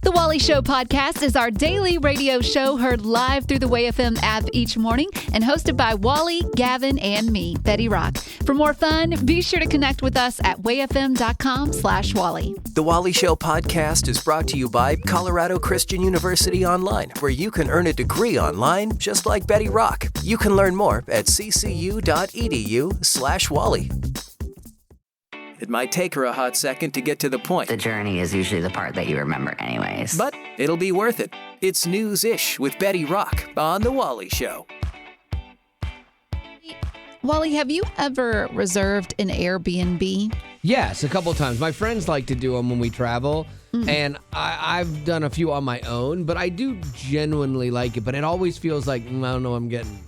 The Wally Show podcast is our daily radio show heard live through the WayFM app each morning and hosted by Wally, Gavin, and me, Betty Rock. For more fun, be sure to connect with us at wayfm.com/Wally. The Wally Show podcast is brought to you by Colorado Christian University Online, where you can earn a degree online just like Betty Rock. You can learn more at ccu.edu/Wally. It might take her a hot second to get to the point. The journey is usually the part that you remember anyways. But it'll be worth it. It's News-ish with Betty Rock on The Wally Show. Wally, have you ever reserved an Airbnb? Yes, a couple times. My friends like to do them when we travel, and I've done a few on my own, but I do genuinely like it, but it always feels like, I don't know what I'm getting,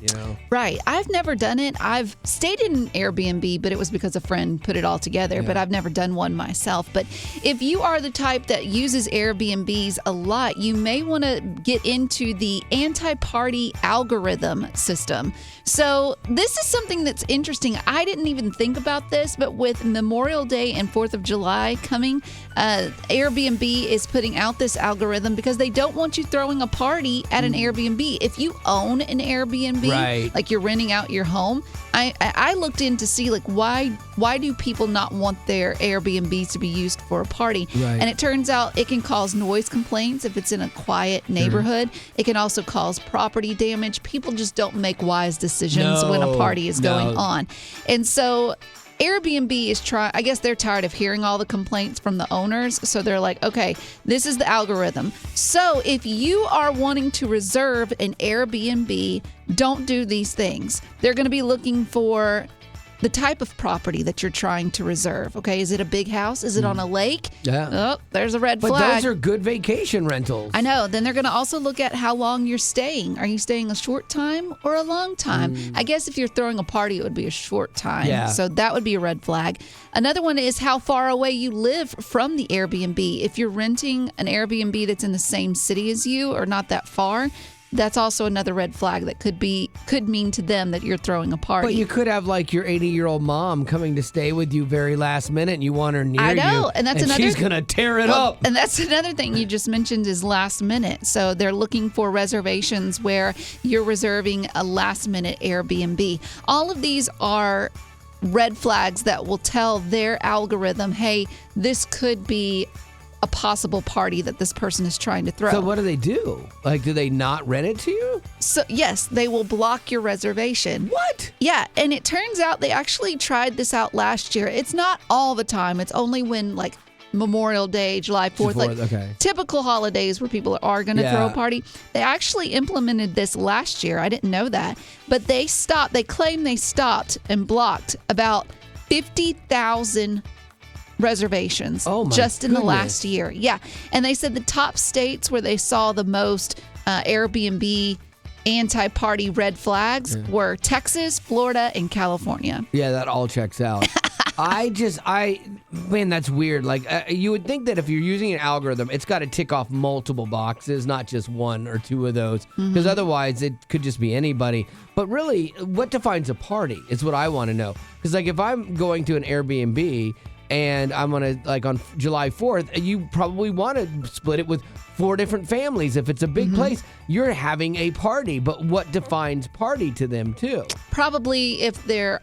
Right. I've never done it. I've stayed in an Airbnb, but it was because a friend put it all together, but I've never done one myself. But if you are the type that uses Airbnbs a lot, you may want to get into the anti-party algorithm system. So this is something that's interesting. I didn't even think about this, but with Memorial Day and 4th of July coming, Airbnb is putting out this algorithm because they don't want you throwing a party at an Airbnb. If you own an Airbnb, like you're renting out your home, I looked in to see why do people not want their Airbnbs to be used for a party? Right. And it turns out it can cause noise complaints if it's in a quiet neighborhood. It can also cause property damage. People just don't make wise decisions when a party is going on. And so Airbnb is I guess they're tired of hearing all the complaints from the owners. So they're like, okay, this is the algorithm. So if you are wanting to reserve an Airbnb, don't do these things. They're going to be looking for the type of property that you're trying to reserve. Okay, is it a big house? Is it on a lake? Yeah. Oh, there's a red But flag. those are good vacation rentals. I know. Then they're going to also look at how long you're staying. Are you staying a short time or a long time? I guess if you're throwing a party, it would be a short time. Yeah. So that would be a red flag. Another one is how far away you live from the Airbnb. If you're renting an Airbnb that's in the same city as you or not that far, that's also another red flag that could mean to them that you're throwing a party. But you could have your 80-year-old mom coming to stay with you very last minute, and you want her near you. I know, and that's another. She's gonna tear it up. And that's another thing you just mentioned is last minute. So they're looking for reservations where you're reserving a last minute Airbnb. All of these are red flags that will tell their algorithm, hey, this could be a possible party that this person is trying to throw. So what do they do? Do they not rent it to you? So yes, they will block your reservation. What? Yeah, and it turns out they actually tried this out last year. It's not all the time. It's only when Memorial Day, July 4th, typical holidays where people are going to throw a party. They actually implemented this last year. I didn't know that. But they claim they stopped and blocked about 50,000 reservations just in the last year. Yeah. And they said the top states where they saw the most Airbnb anti-party red flags were Texas, Florida, and California. Yeah, that all checks out. Man, that's weird. You would think that if you're using an algorithm, it's got to tick off multiple boxes, not just one or two of those, because otherwise it could just be anybody. But really, what defines a party is what I want to know. Because if I'm going to an Airbnb and I'm on on July 4th, you probably want to split it with 4 different families. If it's a big place, you're having a party. But what defines party to them too? Probably if there's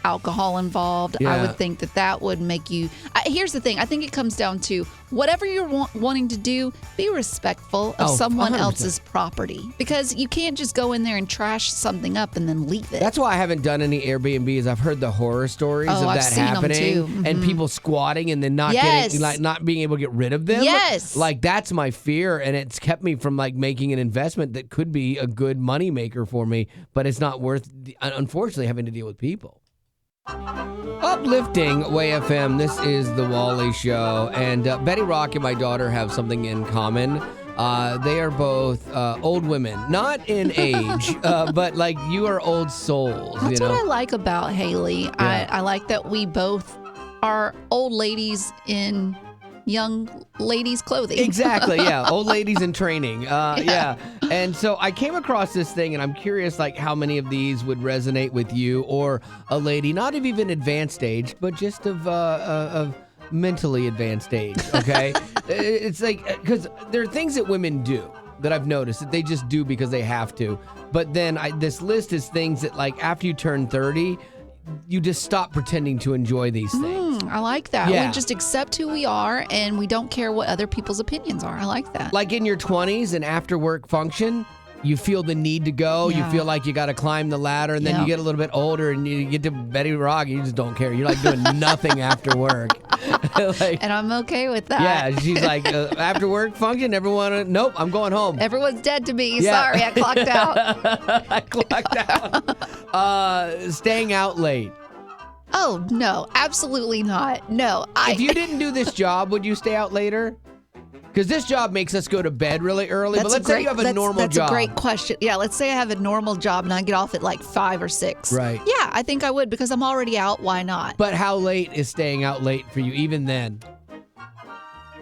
alcohol involved, I would think that would make you. Here's the thing. I think it comes down to whatever you're wanting to do, be respectful of someone 100%. else's property. Because you can't just go in there and trash something up and then leave it. That's why I haven't done any Airbnbs. I've heard the horror stories of I've that seen happening them too. and people squatting and then not not being able to get rid of them. Yes. That's my fear, and it's kept me from making an investment that could be a good money maker for me, but it's not worth unfortunately having to deal with people. Uplifting WayFM, this is the Wally Show, and Betty Rock and my daughter have something in common. They are both old women, not in age, but you are old souls. That's what I like about Haley. Yeah. I like that we both are old ladies in young ladies' clothing. Exactly, yeah. Old ladies in training. Yeah. And so I came across this thing, and I'm curious how many of these would resonate with you or a lady, not of even advanced age, but just of mentally advanced age, okay? It's like, because there are things that women do that I've noticed that they just do because they have to. But then this list is things that, like, after you turn 30, you just stop pretending to enjoy these things. I like that. Yeah. We just accept who we are and we don't care what other people's opinions are. I like that. Like in your 20s, an after work function, you feel the need to go. Yeah. You feel like you got to climb the ladder, and then you get a little bit older and you get to Betty Rock, and you just don't care. You're like doing nothing after work. Like, And I'm okay with that. yeah, she's like, after work function, everyone, nope, I'm going home. Everyone's dead to me. Yeah. Sorry, I clocked out. I clocked out. Staying out late. Oh, no, absolutely not. No. If you didn't do this job, would you stay out later? Because this job makes us go to bed really early. But let's say you have a normal job. That's a great question. Yeah, let's say I have a normal job and I get off at like 5 or 6. Right. Yeah, I think I would because I'm already out. Why not? But how late is staying out late for you, even then?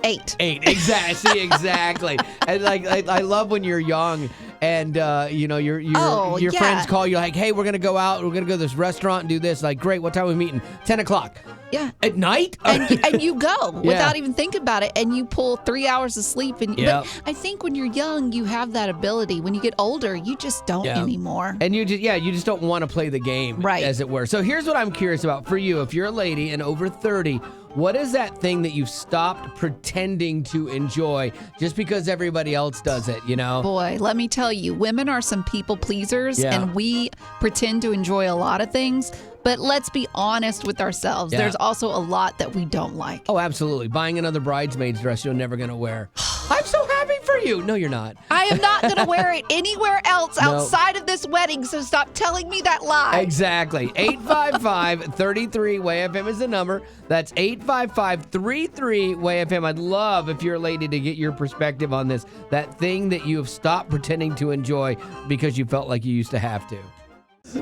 8. 8, exactly. See, exactly. And like, I love when you're young and your friends call you like, hey, we're gonna go out. We're gonna go to this restaurant and do this. Like, great. What time are we meeting? 10 o'clock. Yeah. At night? And you go without even thinking about it, and you pull 3 hours of sleep. But I think when you're young, you have that ability. When you get older, you just don't anymore. And you just don't want to play the game, right, as it were. So here's what I'm curious about for you. If you're a lady and over 30, what is that thing that you've stopped pretending to enjoy just because everybody else does it, you know? Boy, let me tell you, women are some people pleasers, and we pretend to enjoy a lot of things. But let's be honest with ourselves. There's also a lot that we don't like. Oh, absolutely. Buying another bridesmaid's dress you're never going to wear. I'm so happy for you. No, you're not. I am not going to wear it anywhere else outside of this wedding, so stop telling me that lie. Exactly. 855-33-WAY-FM is the number. That's 855-33-WAY-FM. I'd love, if you're a lady, to get your perspective on this. That thing that you have stopped pretending to enjoy because you felt like you used to have to.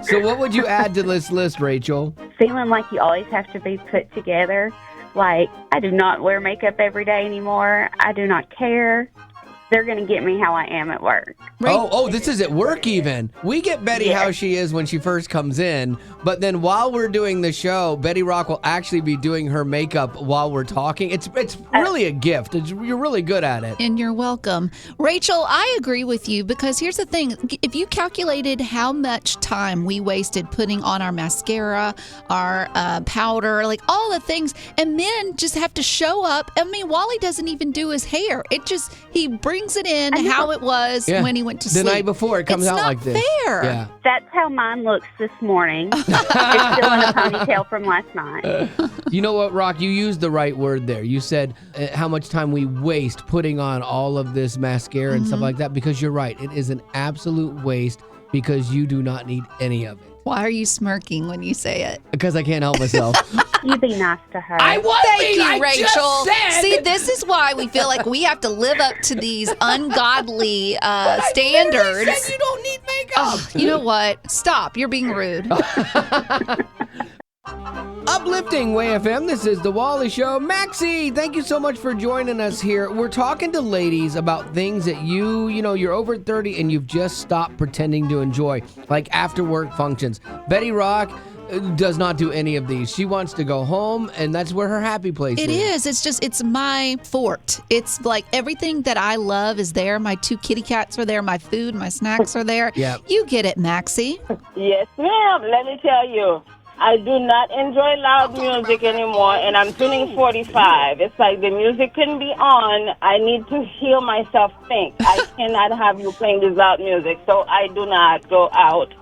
So what would you add to this list, Rachel? Feeling like you always have to be put together. Like, I do not wear makeup every day anymore. I do not care. They're going to get me how I am at work. Right. Oh, this is at work even. We get Betty how she is when she first comes in, but then while we're doing the show, Betty Rock will actually be doing her makeup while we're talking. It's really a gift. You're really good at it. And you're welcome. Rachel, I agree with you because here's the thing. If you calculated how much time we wasted putting on our mascara, our powder, like all the things, and men just have to show up. I mean, Wally doesn't even do his hair. He brings it in how it was when he went to sleep. The night before, it comes out like this. It's not fair. Yeah. That's how mine looks this morning. It's still in a ponytail from last night. You know what, Rock? You used the right word there. You said how much time we waste putting on all of this mascara and stuff like that, because you're right. It is an absolute waste because you do not need any of it. Why are you smirking when you say it? Because I can't help myself. You be nice to her. Thank you, Rachel. See, this is why we feel like we have to live up to these ungodly standards. I said you don't need makeup. Oh, you know what? Stop. You're being rude. Uplifting Way FM, this is The Wally Show. Maxie, thank you so much for joining us here. We're talking to ladies about things that you're over 30 and you've just stopped pretending to enjoy, like after work functions. Betty Rock does not do any of these. She wants to go home, and that's where her happy place is. It is. It's my fort. It's like everything that I love is there. My 2 kitty cats are there. My food, my snacks are there. Yep. You get it, Maxie. Yes, ma'am. Let me tell you, I do not enjoy loud music anymore, and I'm turning 45. It's like the music couldn't be on. I need to hear myself think. I cannot have you playing this loud music, so I do not go out.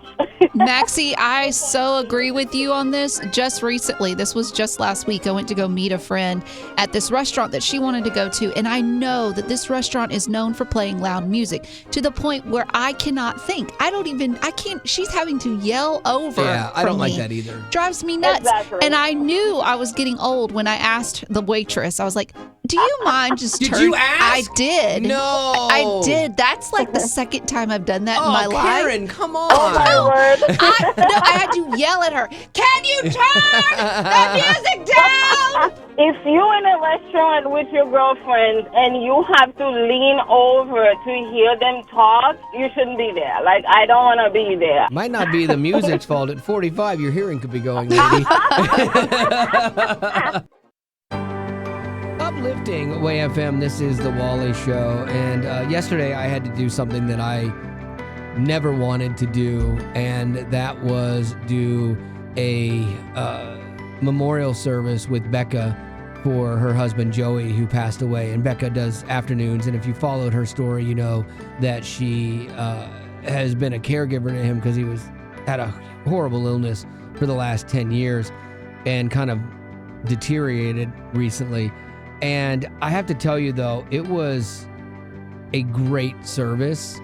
Maxie, I so agree with you on this. Just recently, this was just last week, I went to go meet a friend at this restaurant that she wanted to go to, and I know that this restaurant is known for playing loud music to the point where I cannot think. I can't, she's having to yell over. Yeah, I don't like me. that either. Drives me nuts. Exactly. And I knew I was getting old when I asked the waitress, I was like, do you mind just Did turning? you ask? I did. No. I did. That's like the second time I've done that in my life. Karen, come on. Oh, my word. I had to yell at her. Can you turn the music down? If you're in a restaurant with your girlfriends and you have to lean over to hear them talk, you shouldn't be there. Like, I don't want to be there. Might not be the music's fault. At 45, your hearing could be going, lady. Uplifting Way FM, this is the Wally Show. And yesterday I had to do something that I never wanted to do, and that was do a memorial service with Becca for her husband Joey, who passed away. And Becca does afternoons, and if you followed her story, you know that she has been a caregiver to him because he had a horrible illness for the last 10 years and kind of deteriorated recently. And I have to tell you, though, it was a great service.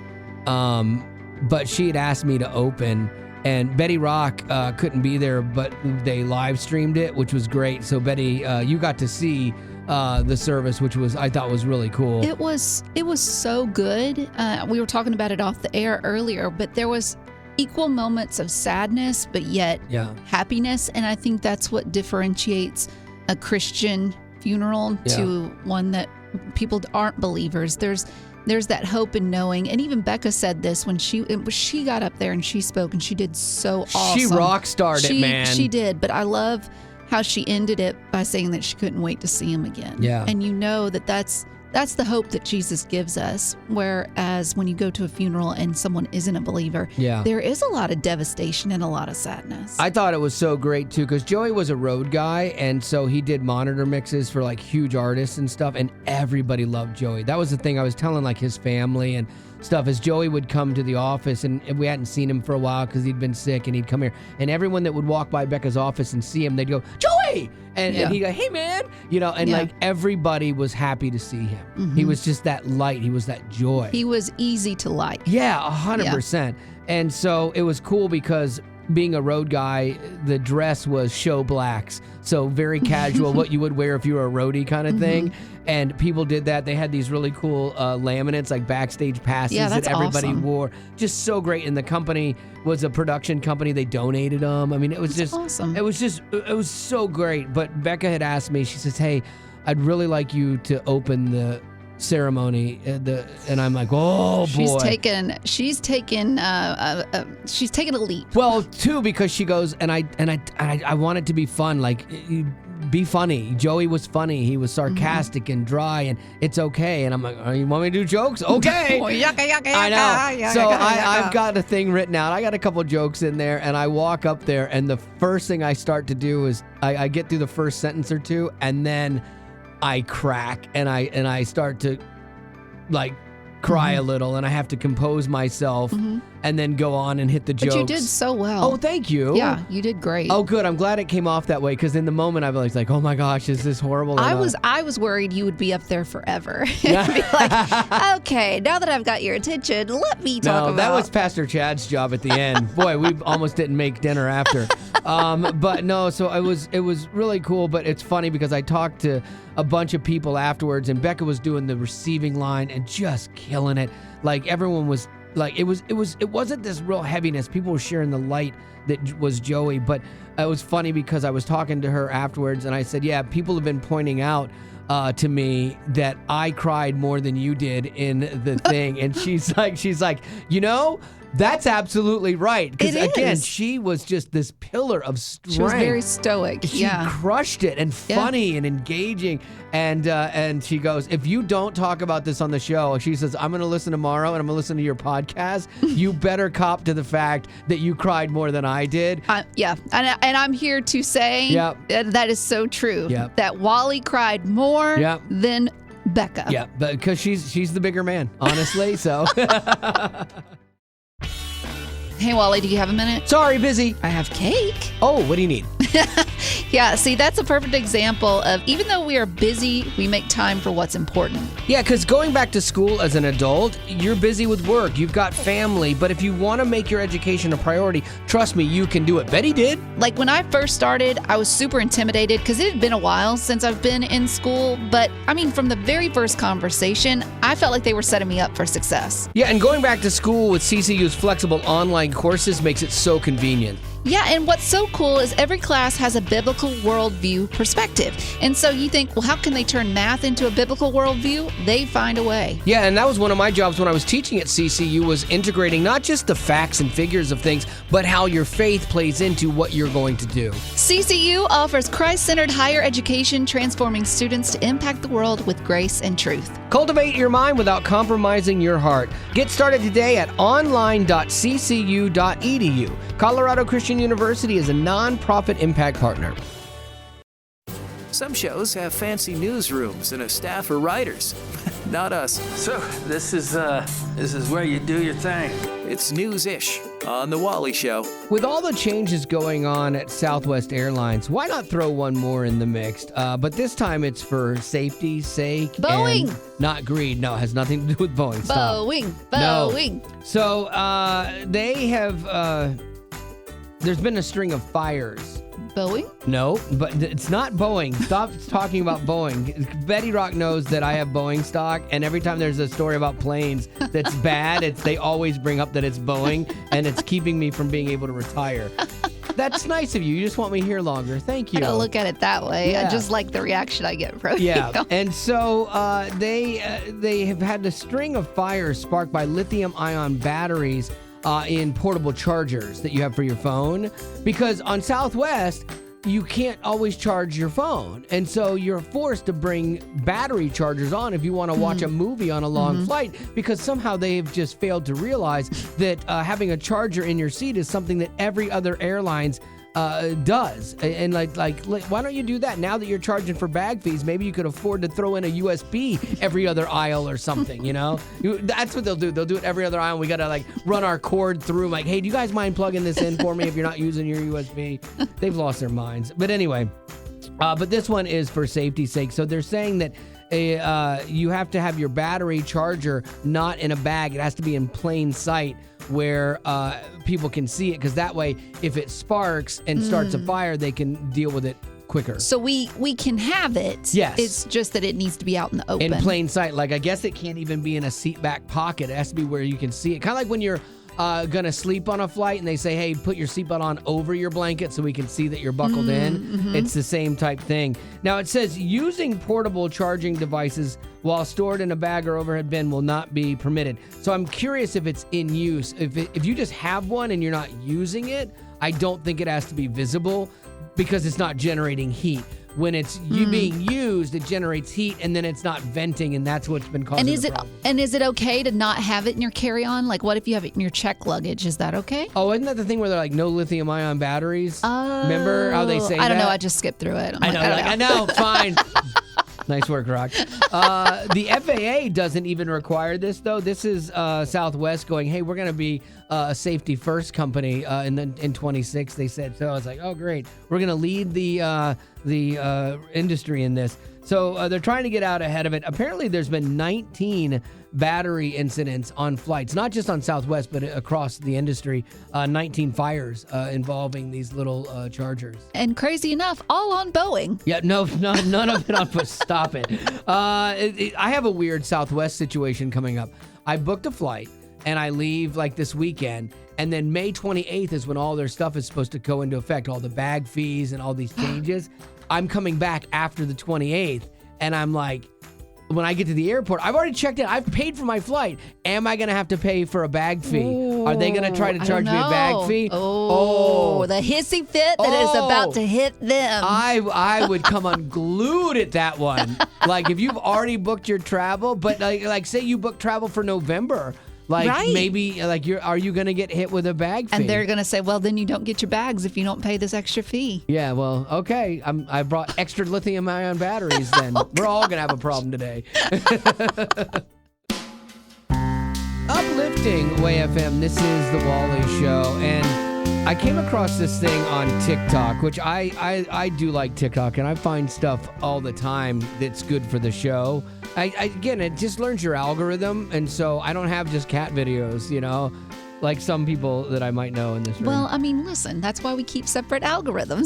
But she had asked me to open, and Betty Rock couldn't be there, but they live streamed it, which was great. So Betty, you got to see the service, which I thought was really cool. It was so good. We were talking about it off the air earlier, but there was equal moments of sadness, but yet happiness. And I think that's what differentiates a Christian funeral to one that people aren't believers. There's that hope in knowing, and even Becca said this when she got up there and she spoke, and she did so awesome. She rock starred it, man. She did, but I love how she ended it by saying that she couldn't wait to see him again. Yeah. And you know that's the hope that Jesus gives us. Whereas when you go to a funeral and someone isn't a believer, there is a lot of devastation and a lot of sadness. I thought it was so great too, because Joey was a road guy, and so he did monitor mixes for like huge artists and stuff, and everybody loved Joey. That was the thing I was telling like his family and stuff, as Joey would come to the office, and we hadn't seen him for a while because he'd been sick, and he'd come here, and everyone that would walk by Becca's office and see him, they'd go, Joey! And he'd go, hey man, and like everybody was happy to see him. Mm-hmm. He was just that light. He was that joy. He was easy to like. Yeah, 100%. And so it was cool because being a road guy, the dress was show blacks. So very casual, what you would wear if you were a roadie kind of thing. And people did that. They had these really cool laminates, like backstage passes that everybody wore. Just so great. And the company was a production company. They donated them. I mean, it was just awesome. It was so great. But Becca had asked me, she says, hey, I'd really like you to open the ceremony, and I'm like, oh boy, she's taken a leap. Well, too, because she goes, and I want it to be fun, like be funny. Joey was funny. He was sarcastic and dry, and it's okay. And I'm like, oh, you want me to do jokes? Okay. I know. So I've got a thing written out. I got a couple jokes in there, and I walk up there, and the first thing I start to do is I get through the first sentence or two, and then I crack, and I start to like cry a little, and I have to compose myself and then go on and hit the jokes. But you did so well. Oh, thank you. Yeah, you did great. Oh, good. I'm glad it came off that way, because in the moment I was like, oh my gosh, is this horrible? I was worried you would be up there forever. Be like, okay, now that I've got your attention, let me talk about. No, that was Pastor Chad's job at the end. Boy, we almost didn't make dinner after. But no, so it was really cool. But it's funny because I talked to a bunch of people afterwards, and Becca was doing the receiving line and just killing it. Like everyone was like, it wasn't this real heaviness. People were sharing the light that was Joey. But it was funny because I was talking to her afterwards, and I said, yeah, people have been pointing out to me that I cried more than you did in the thing. And she's like, that's absolutely right. Because again, she was just this pillar of strength. She was very stoic. She crushed it, and funny and engaging. And she goes, if you don't talk about this on the show, she says, I'm going to listen tomorrow, and I'm going to listen to your podcast. You better cop to the fact that you cried more than I did. And I'm here to say that is so true. That Wally cried more than Becca. Yeah, because she's the bigger man, honestly. So. Hey, Wally, do you have a minute? Sorry, busy. I have cake. Oh, what do you need? Yeah, see, that's a perfect example of, even though we are busy, we make time for what's important. Yeah, because going back to school as an adult, you're busy with work, you've got family, but if you want to make your education a priority, trust me, you can do it. Betty did. Like when I first started, I was super intimidated because it had been a while since I've been in school. But I mean, from the very first conversation, I felt like they were setting me up for success. Yeah, and going back to school with CCU's flexible online courses makes it so convenient. Yeah, and what's so cool is every class has a biblical worldview perspective. And so you think, well, how can they turn math into a biblical worldview? They find a way. Yeah, and that was one of my jobs when I was teaching at CCU, was integrating not just the facts and figures of things, but how your faith plays into what you're going to do. CCU offers Christ-centered higher education, transforming students to impact the world with grace and truth. Cultivate your mind without compromising your heart. Get started today at online.ccu.edu. Colorado Christian University is a non-profit impact partner. Some shows have fancy newsrooms and a staff of writers. Not us. So, this is where you do your thing. It's news-ish on The Wally Show. With all the changes going on at Southwest Airlines, why not throw one more in the mix? But this time it's for safety's sake. Boeing. And not greed. No, it has nothing to do with Boeing. Stop. Boeing. No. So they have, there's been a string of fires. Boeing? No, but it's not Boeing. Stop talking about Boeing. Betty Rock knows that I have Boeing stock, and every time there's a story about planes that's bad, they always bring up that it's Boeing, and it's keeping me from being able to retire. That's nice of you. You just want me here longer. Thank you. I don't look at it that way. Yeah. I just like the reaction I get from Yeah, you. and so they have had a string of fires sparked by lithium-ion batteries in portable chargers that you have for your phone, because on Southwest, you can't always charge your phone. And so you're forced to bring battery chargers on if you want to watch a movie on a long flight, because somehow they've just failed to realize that having a charger in your seat is something that every other airlines does. And like, why don't you do that? Now that you're charging for bag fees, maybe you could afford to throw in a USB every other aisle or something, you know? That's what they'll do. They'll do it every other aisle. We got to like run our cord through, like, hey, do you guys mind plugging this in for me if you're not using your USB? They've lost their minds. But anyway, but this one is for safety's sake. So they're saying that you have to have your battery charger not in a bag. It has to be in plain sight where people can see it, because that way, if it sparks and starts a fire, they can deal with it quicker. So we can have it. Yes. It's just that it needs to be out in the open. In plain sight. Like, I guess it can't even be in a seat back pocket. It has to be where you can see it. Kind of like when you're going to sleep on a flight and they say, hey, put your seatbelt on over your blanket so we can see that you're buckled in. It's the same type thing. Now, it says using portable charging devices while stored in a bag or overhead bin will not be permitted. So I'm curious if it's in use. If you just have one and you're not using it, I don't think it has to be visible, because it's not generating heat. When it's being used, it generates heat, and then it's not venting, and that's what's been causing the problem. And is it okay to not have it in your carry-on? Like, what if you have it in your check luggage? Is that okay? Oh, isn't that the thing where they're like, no lithium-ion batteries? Remember how they say that? I don't know. I just skipped through it. I know. Fine. Nice work, Rock. The FAA doesn't even require this, though. This is Southwest going, hey, we're going to be a safety first company in 26, they said. So I was like, oh, great. We're going to lead the industry in this. So they're trying to get out ahead of it. Apparently, there's been 19 battery incidents on flights, not just on Southwest, but across the industry. 19 fires involving these little chargers. And crazy enough, all on Boeing. Yeah, no, none of it on. Stop it. I have a weird Southwest situation coming up. I booked a flight and I leave like this weekend. And then May 28th is when all their stuff is supposed to go into effect, all the bag fees and all these changes. I'm coming back after the 28th, and I'm like, when I get to the airport, I've already checked in. I've paid for my flight. Am I going to have to pay for a bag fee? Ooh, Are they going to try to charge me a bag fee? Oh, the hissy fit that is about to hit them. I would come unglued at that one. Like, if you've already booked your travel, but like say you book travel for November. Like, right. Maybe, like, are you going to get hit with a bag fee? And they're going to say, well, then you don't get your bags if you don't pay this extra fee. Yeah, well, okay. I brought extra lithium-ion batteries then. We're all going to have a problem today. Uplifting Way FM, this is The Wally Show. And I came across this thing on TikTok, which I do like TikTok, and I find stuff all the time that's good for the show. Again, it just learns your algorithm, and so I don't have just cat videos, you know, like some people that I might know in this room. Well, I mean, listen, that's why we keep separate algorithms.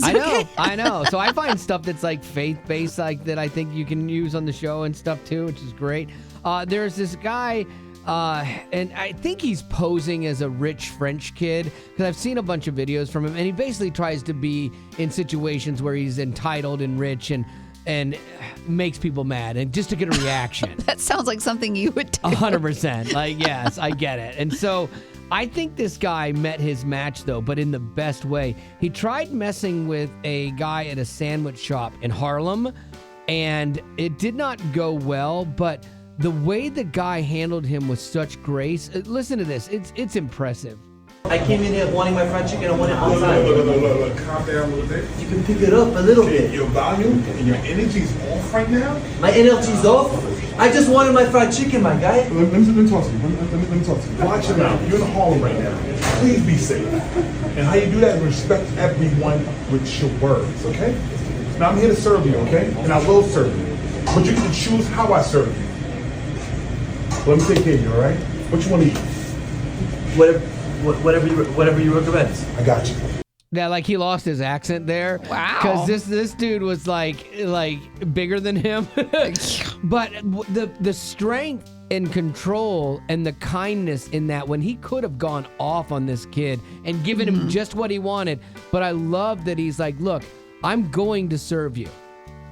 I know. So I find stuff that's like faith-based, like that I think you can use on the show and stuff too, which is great. There's this guy And I think he's posing as a rich French kid because I've seen a bunch of videos from him, and he basically tries to be in situations where he's entitled and rich and makes people mad and just to get a reaction. That sounds like something you would do. 100%. Like, yes, I get it. And so I think this guy met his match, though, but in the best way. He tried messing with a guy at a sandwich shop in Harlem, and it did not go well, but the way the guy handled him with such grace, listen to this, it's impressive. I came in here wanting my fried chicken. I want it on time. Look, calm down a little bit. You can pick it up a little bit. Your volume and your energy's off right now. My energy's off? I just wanted my fried chicken, my guy. Let me talk to you. Let me talk to you. Watch your mouth. You're in the Harlem right now. Please be safe. And how you do that is respect everyone with your words, okay? Now, I'm here to serve you, okay? And I will serve you. But you can choose how I serve you. Let me take care of you, all right? What you want to eat? Whatever you recommend. I got you. Yeah, like he lost his accent there. Wow. Because this dude was like bigger than him. But the strength and control and the kindness in that, when he could have gone off on this kid and given him just what he wanted. But I love that he's like, look, I'm going to serve you.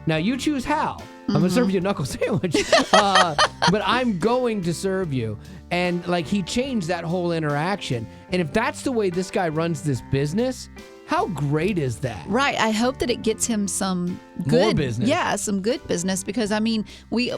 Now you choose how. I'm going to serve you a knuckle sandwich. But I'm going to serve you. And like he changed that whole interaction. And if that's the way this guy runs this business, how great is that? Right. I hope that it gets him some good More business. Yeah, some good business, because I mean, we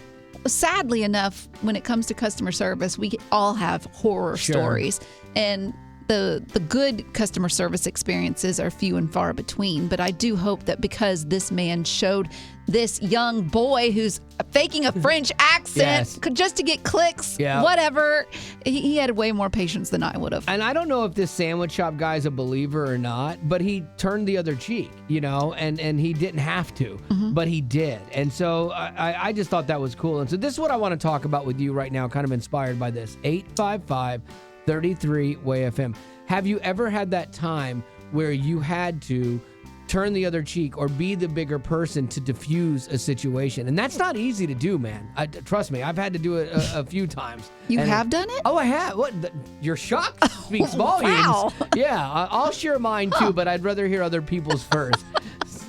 sadly enough, when it comes to customer service, we all have horror stories, and the good customer service experiences are few and far between. But I do hope that because this man showed this young boy who's faking a French accent just to get clicks, whatever, he had way more patience than I would have. And I don't know if this sandwich shop guy's a believer or not, but he turned the other cheek, and he didn't have to, but he did. And so I just thought that was cool. And so this is what I want to talk about with you right now, kind of inspired by this. 855-33-WAY-FM. Have you ever had that time where you had to turn the other cheek or be the bigger person to diffuse a situation? And that's not easy to do, man. Trust me, I've had to do it a few times. You have done it? Oh, I have. What? Your shock speaks volumes. Wow. Yeah, I'll share mine too, but I'd rather hear other people's first,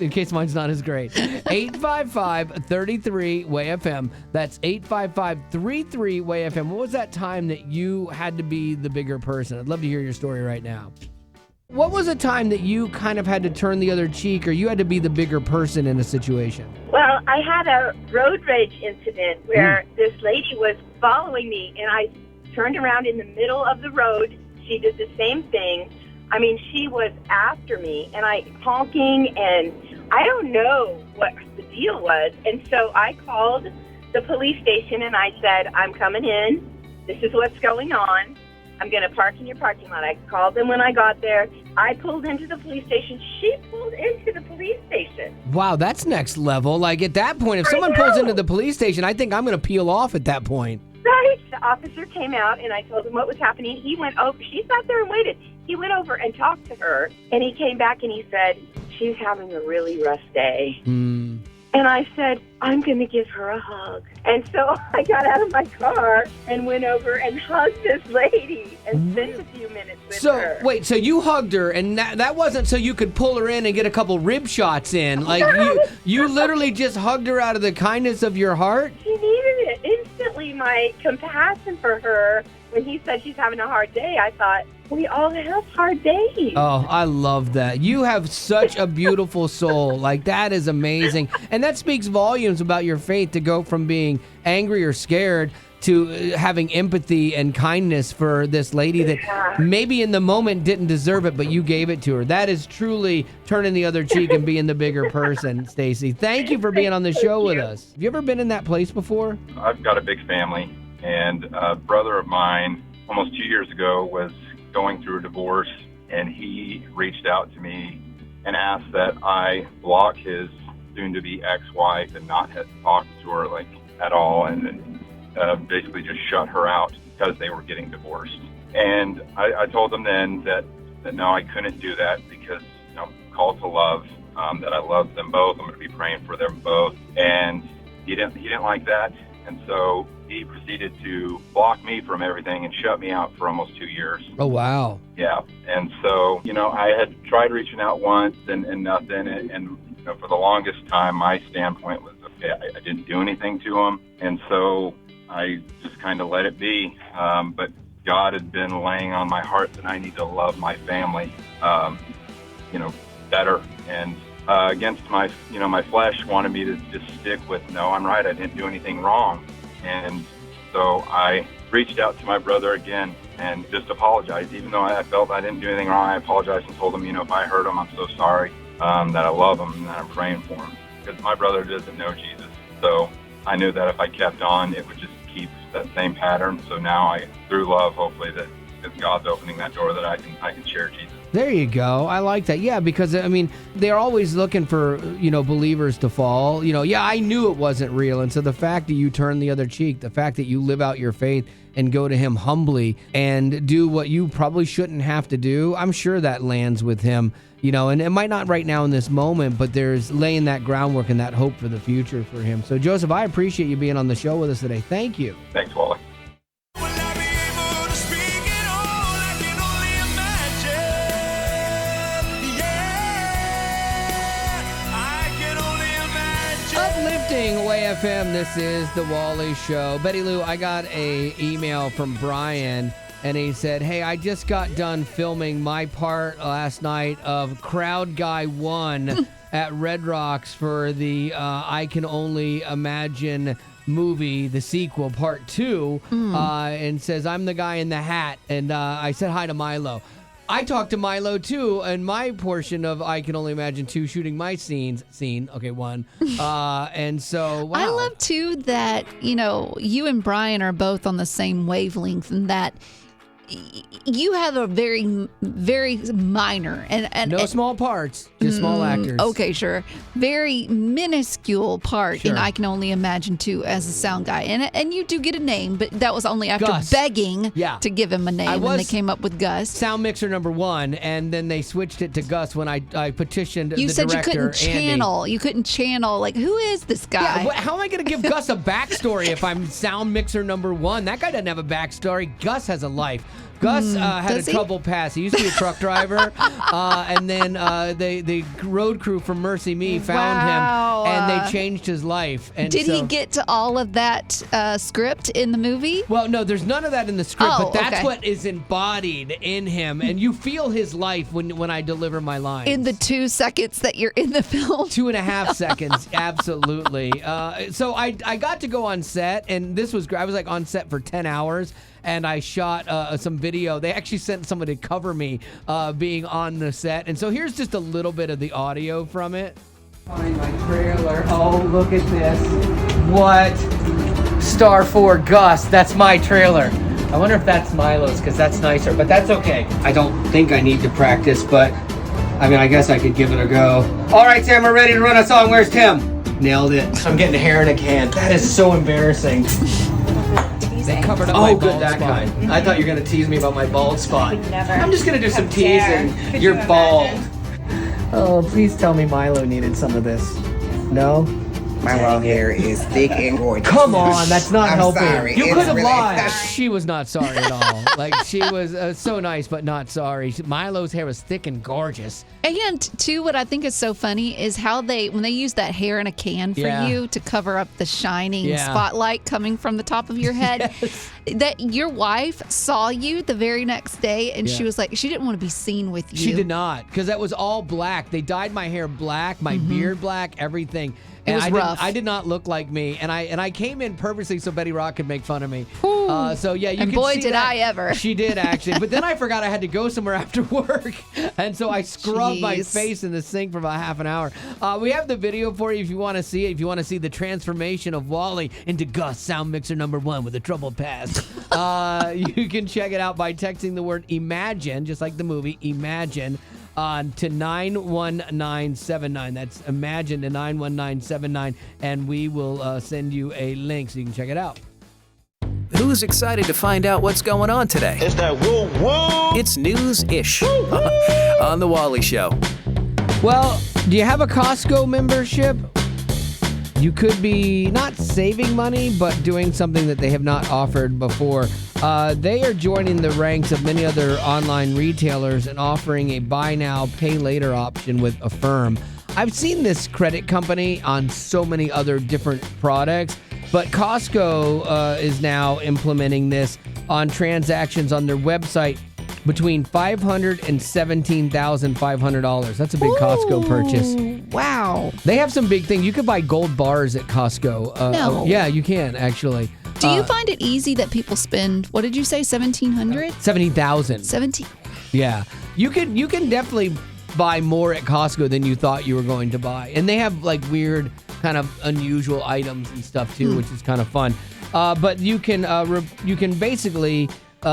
in case mine's not as great. 855-33-WAY-FM. That's 855-33-WAY-FM. What was that time that you had to be the bigger person? I'd love to hear your story right now. What was a time that you kind of had to turn the other cheek, or you had to be the bigger person in a situation? Well, I had a road rage incident where this lady was following me, and I turned around in the middle of the road. She did the same thing. I mean, she was after me, and I honking, and I don't know what the deal was. And so I called the police station, and I said, I'm coming in. This is what's going on. I'm going to park in your parking lot. I called them when I got there. I pulled into the police station. She pulled into the police station. Wow, that's next level. Like, at that point, if someone pulls into the police station, I think I'm going to peel off at that point. Right. The officer came out, and I told him what was happening. He went over. She sat there and waited. He went over and talked to her, and he came back and he said, she's having a really rough day. And I said, I'm going to give her a hug. And so I got out of my car and went over and hugged this lady and spent a few minutes with her. Wait, so you hugged her, and that wasn't so you could pull her in and get a couple rib shots in. Like, you literally just hugged her out of the kindness of your heart? She needed it. Instantly, my compassion for her, when he said she's having a hard day, I thought, we all have hard days. Oh, I love that. You have such a beautiful soul. Like, that is amazing. And that speaks volumes about your faith, to go from being angry or scared to having empathy and kindness for this lady that maybe in the moment didn't deserve it, but you gave it to her. That is truly turning the other cheek and being the bigger person, Stacy. Thank you for being on the show with us. Have you ever been in that place before? I've got a big family, and a brother of mine almost 2 years ago was going through a divorce, and he reached out to me and asked that I block his soon-to-be ex-wife and not talk to her like at all, and basically just shut her out because they were getting divorced. And I told him then that no, I couldn't do that because, call to love, that I love them both. I'm going to be praying for them both. And he didn't like that. And so he proceeded to block me from everything and shut me out for almost 2 years. Oh, wow. Yeah. And so, I had tried reaching out once and nothing. And for the longest time, my standpoint was, okay, I didn't do anything to him. And so I just kind of let it be. But God had been laying on my heart that I need to love my family, better. And against my, my flesh wanted me to just stick with, no, I'm right, I didn't do anything wrong. And so I reached out to my brother again and just apologized. Even though I felt I didn't do anything wrong, I apologized and told him, if I hurt him, I'm so sorry, that I love him and that I'm praying for him. Because my brother doesn't know Jesus. So I knew that if I kept on, it would just keep that same pattern. So now through love, hopefully that God's opening that door that I can share Jesus. There you go. I like that. Yeah, because, they're always looking for, believers to fall. I knew it wasn't real. And so the fact that you turn the other cheek, the fact that you live out your faith and go to him humbly and do what you probably shouldn't have to do, I'm sure that lands with him, and it might not right now in this moment, but there's laying that groundwork and that hope for the future for him. So, Joseph, I appreciate you being on the show with us today. Thank you. Thanks, Wally. Uplifting Way FM, this is The Wally Show. Betty Lou, I got a email from Brian, and he said, hey, I just got done filming my part last night of Crowd Guy 1 at Red Rocks for the I Can Only Imagine movie, the sequel, part 2, and says, I'm the guy in the hat, and I said hi to Milo. I talked to Milo, too, and my portion of I Can Only Imagine 2, shooting my scene, okay, 1. And so, wow. I love, too, that, you and Brian are both on the same wavelength and that you have a very, very minor and no small parts, just small actors. Okay, sure. Very minuscule part Sure. in I Can Only Imagine 2 as a sound guy. And you do get a name, but that was only after Gus. begging Yeah. to give him a name, and they came up with Gus. Sound mixer number 1, and then they switched it to Gus when I petitioned You the said director, you couldn't channel. Andy. You couldn't channel. Like, who is this guy? Yeah, how am I going to give Gus a backstory if I'm sound mixer number 1? That guy doesn't have a backstory. Gus has a life. Gus had a trouble pass. He used to be a truck driver, and then the road crew from Mercy Me found him, and they changed his life. And Did he get to all of that script in the movie? Well, no, there's none of that in the script, Oh, but that's okay. what is embodied in him, and you feel his life when I deliver my lines. In the 2 seconds that you're in the film? 2.5 seconds, absolutely. So I got to go on set, and this was great. I was like on set for 10 hours, and I shot some video. They actually sent someone to cover me being on the set. And so here's just a little bit of the audio from it. Find my trailer. Oh, look at this. What? Star 4 Gus. That's my trailer. I wonder if that's Milo's, because that's nicer, but that's okay. I don't think I need to practice, but I guess I could give it a go. All right, Sam, we're ready to run a song. Where's Tim? Nailed it. I'm getting hair in a can. That is so embarrassing. They covered up my bald spot. Kind. I thought you were going to tease me about my bald spot. I'm just going to do some teasing. You're bald. Oh, please tell me Milo needed some of this. No? My long hair is thick and gorgeous. Come on, that's not I'm helping. sorry. You It's could have really lied. not. She was not sorry at all. Like, she was so nice, but not sorry. Milo's hair was thick and gorgeous. And too, what I think is so funny is how when they use that hair in a can for you to cover up the shining spotlight coming from the top of your head. That your wife saw you the very next day, and she was like, she didn't want to be seen with you. She did not, because that was all black. They dyed my hair black, my beard black, everything. It was rough. I did not look like me, and I came in purposely so Betty Rock could make fun of me. So yeah, you and can boy, see did that. I ever. She did actually, but then I forgot I had to go somewhere after work, and so I scrubbed my face in the sink for about half an hour. We have the video for you if you want to see it. If you want to see the transformation of Wally into Gus, sound mixer number 1 with a trouble pass, you can check it out by texting the word "Imagine," just like the movie Imagine. To 91979. That's Imagine to 91979, and we will send you a link so you can check it out. Who's excited to find out what's going on today? It's that woo-woo! It's news-ish on The Wally Show. Well, do you have a Costco membership? you could be not saving money, but doing something that they have not offered before. They are joining the ranks of many other online retailers and offering a buy now, pay later option with Affirm. I've seen this credit company on so many other different products, but Costco is now implementing this on transactions on their website between $500 and $17,500. That's a big Costco purchase. Wow. They have some big things. You could buy gold bars at Costco. No. Yeah, you can, actually. Do you find it easy that people spend, what did you say, $1,700? $17,000. 17. Yeah. You can definitely buy more at Costco than you thought you were going to buy. And they have like weird, kind of unusual items and stuff too, which is kind of fun. But you can basically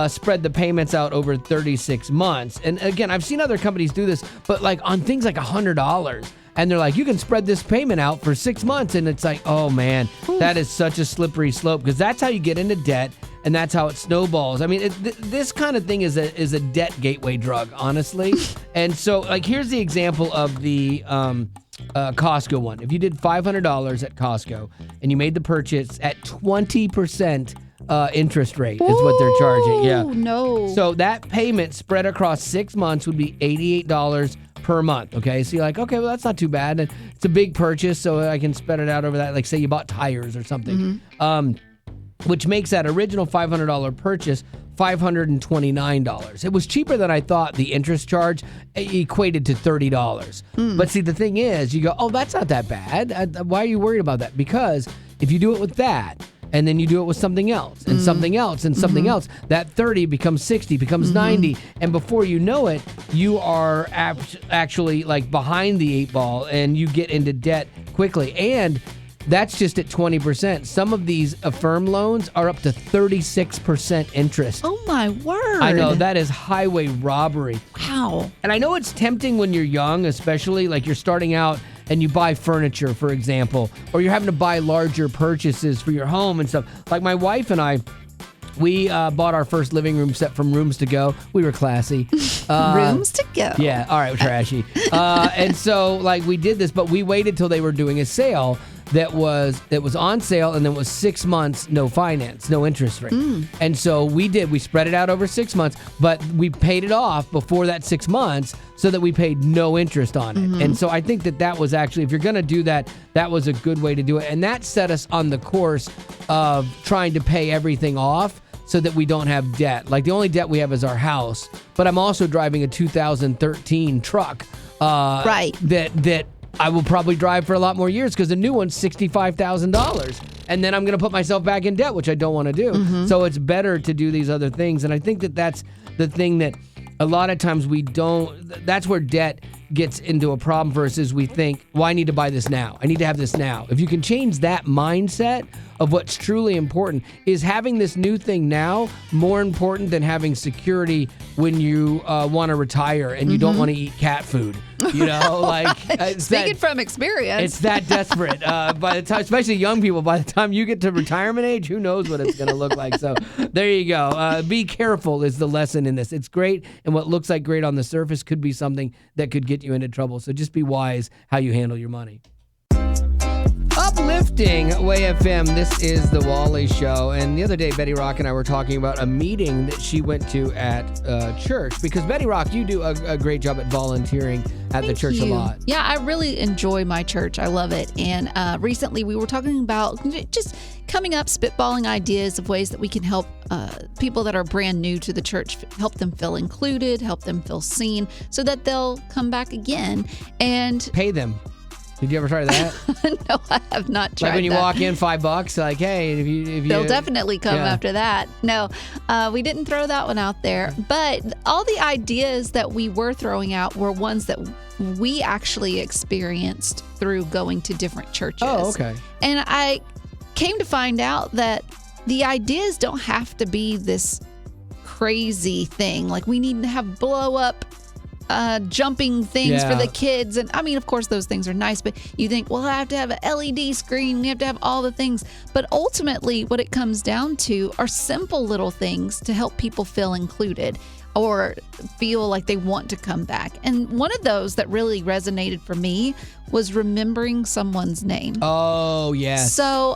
spread the payments out over 36 months. And again, I've seen other companies do this, but like on things like $100. And they're like, you can spread this payment out for 6 months. And it's like, oh man, that is such a slippery slope, because that's how you get into debt. And that's how it snowballs. I mean, this kind of thing is a debt gateway drug, honestly. And so, like, here's the example of the Costco one. If you did $500 at Costco and you made the purchase at 20% interest rate is what they're charging. Yeah. No. So that payment spread across 6 months would be $88 per month. Okay. So you're like, okay, well, that's not too bad. And it's a big purchase, so I can spread it out over that. Like, say you bought tires or something. Which makes that original $500 purchase $529. It was cheaper than I thought. The interest charge equated to $30. But see, the thing is, you go, oh, that's not that bad. Why are you worried about that? Because if you do it with that, and then you do it with something else, and something else, and something else, that 30 becomes 60, becomes 90, and before you know it, you are actually like behind the 8 ball, and you get into debt quickly. And that's just at 20%. Some of these Affirm loans are up to 36% interest. Oh my word. I know, that is highway robbery. Wow. And I know it's tempting when you're young, especially like you're starting out and you buy furniture, for example, or you're having to buy larger purchases for your home and stuff. Like my wife and I, we bought our first living room set from Rooms to Go. We were classy. Rooms to Go. Yeah, all right, trashy. And so like we did this, but we waited till they were doing a sale that was on sale, and then it was 6 months, no finance, no interest rate. And so we spread it out over 6 months, but we paid it off before that 6 months so that we paid no interest on it. And so I think that was actually, if you're going to do that, that was a good way to do it. And that set us on the course of trying to pay everything off so that we don't have debt. Like the only debt we have is our house, but I'm also driving a 2013 truck. Right. That I will probably drive for a lot more years, because the new one's $65,000. And then I'm going to put myself back in debt, which I don't want to do. So it's better to do these other things. And I think that's the thing that a lot of times we don't, that's where debt gets into a problem for us, is we think, well, I need to buy this now. I need to have this now. If you can change that mindset of what's truly important, is having this new thing now more important than having security when you want to retire and you don't want to eat cat food. You know, like speaking from experience, it's that desperate. By the time, especially young people, by the time you get to retirement age, who knows what it's going to look like. So there you go. Be careful is the lesson in this. It's great, and what looks like great on the surface could be something that could get you into trouble. So just be wise how you handle your money. Uplifting Way FM, this is The Wally Show. And the other day, Betty Rock and I were talking about a meeting that she went to at church. Because Betty Rock, you do a great job at volunteering at the church a lot. Yeah, I really enjoy my church. I love it. And recently we were talking about just coming up, spitballing ideas of ways that we can help people that are brand new to the church, help them feel included, help them feel seen, so that they'll come back again. And pay them. Did you ever try that? No, I have not tried that. Like when you walk in, $5, like, hey, if you they'll definitely come after that. No, we didn't throw that one out there. But all the ideas that we were throwing out were ones that we actually experienced through going to different churches. Oh, okay. And I came to find out that the ideas don't have to be this crazy thing. Like we need to have blow up jumping things for Yeah. the kids. And I mean, of course, those things are nice, but you think, well, I have to have an LED screen. We have to have all the things. But ultimately, what it comes down to are simple little things to help people feel included or feel like they want to come back. And one of those that really resonated for me was remembering someone's name. Oh, yes. So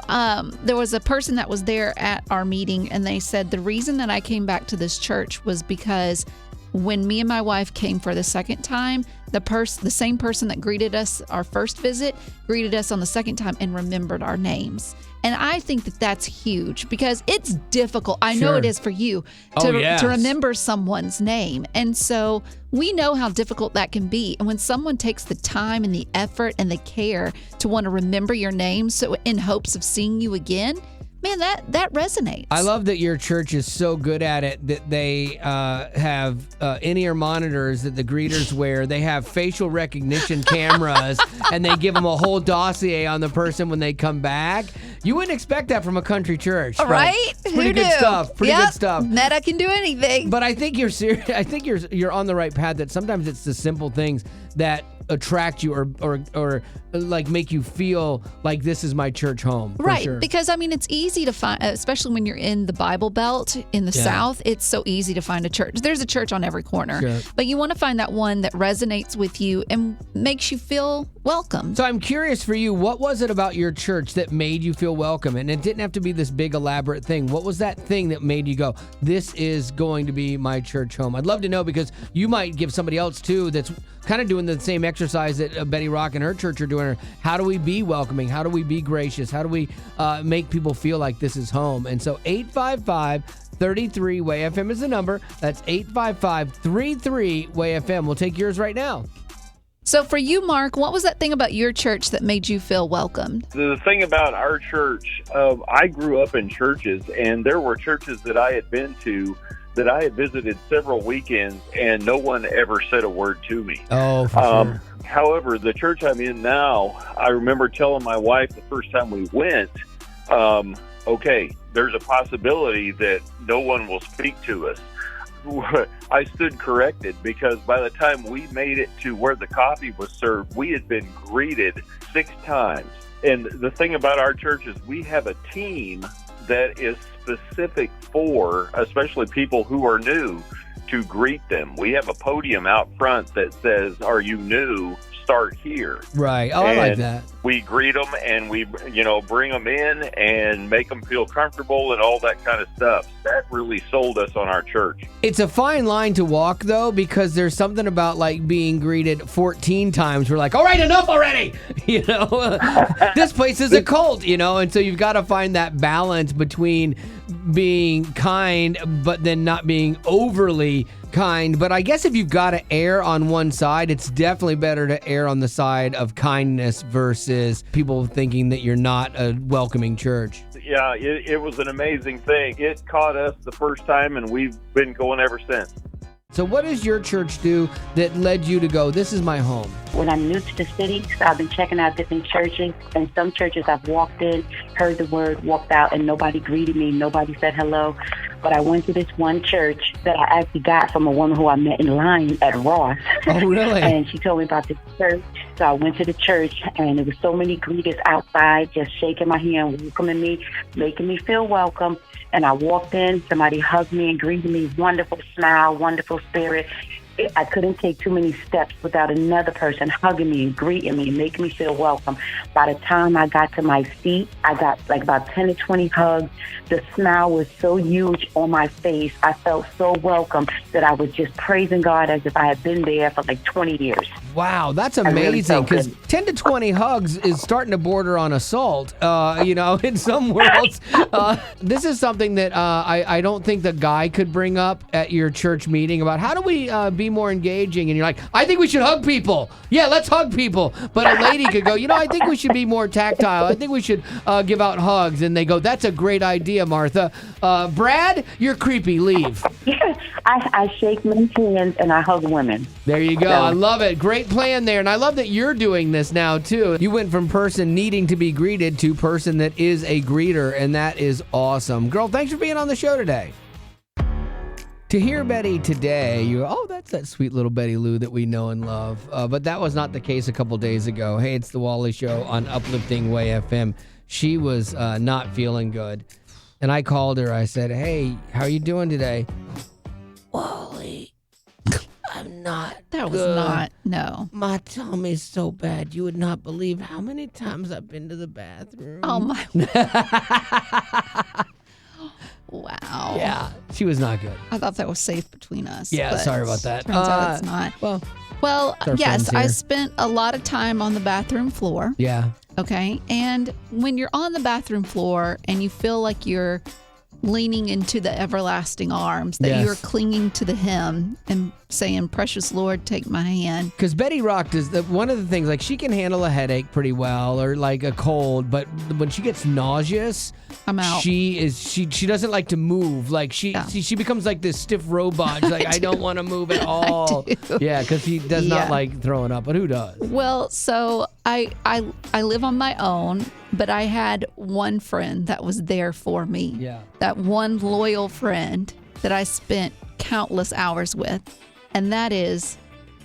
there was a person that was there at our meeting, and they said the reason that I came back to this church was because when me and my wife came for the second time, the same person that greeted us our first visit greeted us on the second time and remembered our names. And I think that that's huge because it's difficult. I know Sure. it is for you Yes. to remember someone's name. And so we know how difficult that can be. And when someone takes the time and the effort and the care to want to remember your name, so in hopes of seeing you again, man, that resonates. I love that your church is so good at it that they have in-ear monitors that the greeters wear. They have facial recognition cameras, and they give them a whole dossier on the person when they come back. You wouldn't expect that from a country church, but Right? it's pretty Who good knew? stuff. Pretty Yep. good stuff. Meta can do anything. But I think you're serious. I think you're on the right path. That sometimes it's the simple things that attract you or like make you feel like this is my church home. For Right, sure. because I mean, it's easy to find, especially when you're in the Bible Belt in the Yeah. South. It's so easy to find a church. There's a church on every corner, Sure. but you want to find that one that resonates with you and makes you feel welcome. So I'm curious for you, what was it about your church that made you feel welcome? And it didn't have to be this big elaborate thing. What was that thing that made you go, this is going to be my church home? I'd love to know because you might give somebody else too that's kind of doing the same exercise that Betty Rock and her church are doing. How do we be welcoming? How do we be gracious? How do we make people feel like this is home? And so 855-33-WAY-FM is the number. That's 855-33-WAY-FM. We'll take yours right now. So for you, Mark, what was that thing about your church that made you feel welcomed? The thing about our church, I grew up in churches, and there were churches that I had been to that I had visited several weekends, and no one ever said a word to me. Oh, for sure. However, the church I'm in now, I remember telling my wife the first time we went, okay, there's a possibility that no one will speak to us. I stood corrected because by the time we made it to where the coffee was served, we had been greeted 6 times. And the thing about our church is we have a team that is specific for, especially people who are new, to greet them. We have a podium out front that says, "Are you new? Start here." Right. Oh, I like And that. we greet them and we, bring them in and make them feel comfortable and all that kind of stuff. That really sold us on our church. It's a fine line to walk, though, because there's something about like being greeted 14 times. We're like, all right, enough already. This place is a cult, and so you've got to find that balance between being kind, but then not being overly kind. But I guess if you've got to err on one side, it's definitely better to err on the side of kindness versus people thinking that you're not a welcoming church. Yeah, it was an amazing thing. It caught us the first time, and we've been going ever since. So what does your church do that led you to go, this is my home? When I'm new to the city, so I've been checking out different churches, and some churches I've walked in, heard the word, walked out, and nobody greeted me, nobody said hello. But I went to this one church that I actually got from a woman who I met in line at Ross. Oh, really? And she told me about this church. So I went to the church, and there was so many greeters outside just shaking my hand, welcoming me, making me feel welcome. And I walked in, somebody hugged me and greeted me, wonderful smile, wonderful spirit. I couldn't take too many steps without another person hugging me and greeting me and making me feel welcome. By the time I got to my seat, I got like about 10 to 20 hugs. The smile was so huge on my face. I felt so welcome that I was just praising God as if I had been there for like 20 years. Wow, that's really amazing, felt because good. 10 to 20 hugs is starting to border on assault, in some worlds. This is something that I don't think the guy could bring up at your church meeting about how do we be more engaging, and you're like, I think we should hug people. Yeah, let's hug people. But a lady could go, I think we should be more tactile. I think we should give out hugs. And they go, that's a great idea, Martha. Brad, you're creepy. Leave. I shake men's hands and I hug women. There you go. So- I love it. Great plan there. And I love that you're doing this now, too. You went from person needing to be greeted to person that is a greeter, and that is awesome. Girl, thanks for being on the show today. To hear Betty today, that's that sweet little Betty Lou that we know and love. But that was not the case a couple days ago. Hey, it's the Wally Show on Uplifting Way FM. She was not feeling good. And I called her. I said, hey, how are you doing today? Wally, I'm not That good. was not, no. My tummy's so bad. You would not believe how many times I've been to the bathroom. Oh, my. Wow. Yeah, she was not good. I thought that was safe between us. Yeah, but sorry about that. Turns out it's not. Well, our yes, friends I here. spent a lot of time on the bathroom floor. Yeah. Okay. And when you're on the bathroom floor and you feel like you're leaning into the everlasting arms, that Yes. you're clinging to the hem and saying, precious Lord, take my hand. Because Betty Rock does one of the things, like she can handle a headache pretty well or like a cold, but when she gets nauseous, I'm out. She doesn't like to move. Like she becomes like this stiff robot. She's like, I don't want to move at all. Yeah, because she does not like throwing up, but who does? Well, so I live on my own, but I had one friend that was there for me. Yeah. That one loyal friend that I spent countless hours with, and that is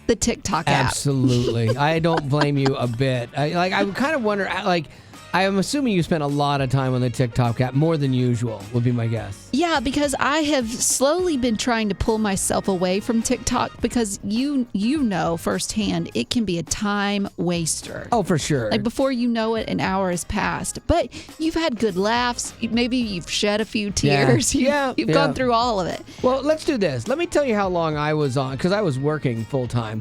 the TikTok app. Absolutely. I don't blame you a bit. I kind of wonder, like, I am assuming you spent a lot of time on the TikTok app, more than usual, would be my guess. Yeah, because I have slowly been trying to pull myself away from TikTok because you know firsthand it can be a time waster. Oh, for sure. Like before you know it, an hour has passed. But you've had good laughs. Maybe you've shed a few tears. You've gone through all of it. Well, let's do this. Let me tell you how long I was on, because I was working full time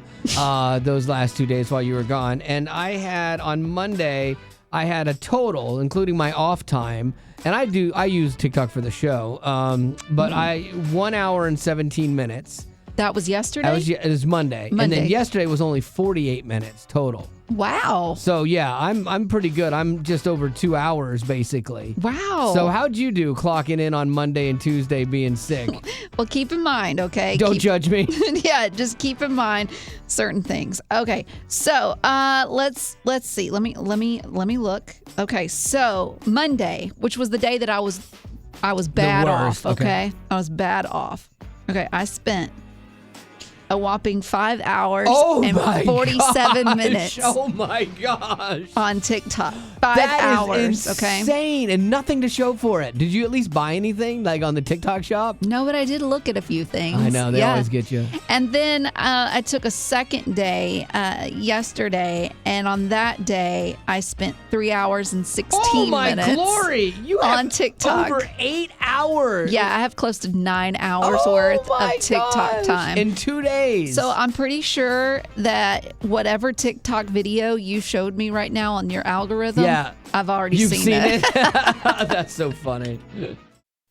those last 2 days while you were gone. And I had on Monday, I had a total, including my off time, and I use TikTok for the show, but 1 hour and 17 minutes. That was yesterday? It was Monday. And then yesterday was only 48 minutes total. Wow. So yeah, I'm pretty good. I'm just over 2 hours basically. Wow. So how'd you do clocking in on Monday and Tuesday being sick? Well, keep in mind, okay? Don't judge me. Yeah, just keep in mind certain things. Okay, so let's see. Let me look. Okay, so Monday, which was the day that I was bad off. Okay, I was bad off. Okay, I spent a whopping 5 hours and 47 minutes. Oh my gosh. On TikTok. 5 hours. That is insane, and nothing to show for it. Did you at least buy anything like on the TikTok shop? No, but I did look at a few things. I know, they always get you. And then I took a second day yesterday, and on that day, I spent 3 hours and 16 minutes. Oh my glory! You have on TikTok. over 8 hours. Yeah, I have close to 9 hours worth of TikTok time. In 2 days. So I'm pretty sure that whatever TikTok video you showed me right now on your algorithm, I've already seen it. That's so funny.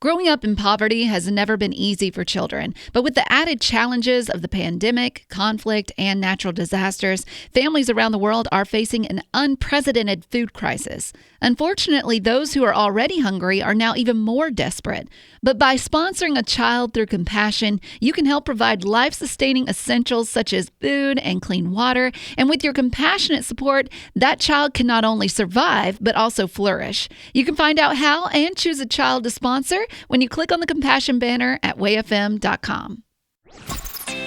Growing up in poverty has never been easy for children, but with the added challenges of the pandemic, conflict, and natural disasters, families around the world are facing an unprecedented food crisis. Unfortunately, those who are already hungry are now even more desperate. But by sponsoring a child through compassion, you can help provide life-sustaining essentials such as food and clean water. And with your compassionate support, that child can not only survive, but also flourish. You can find out how and choose a child to sponsor when you click on the compassion banner at wayfm.com.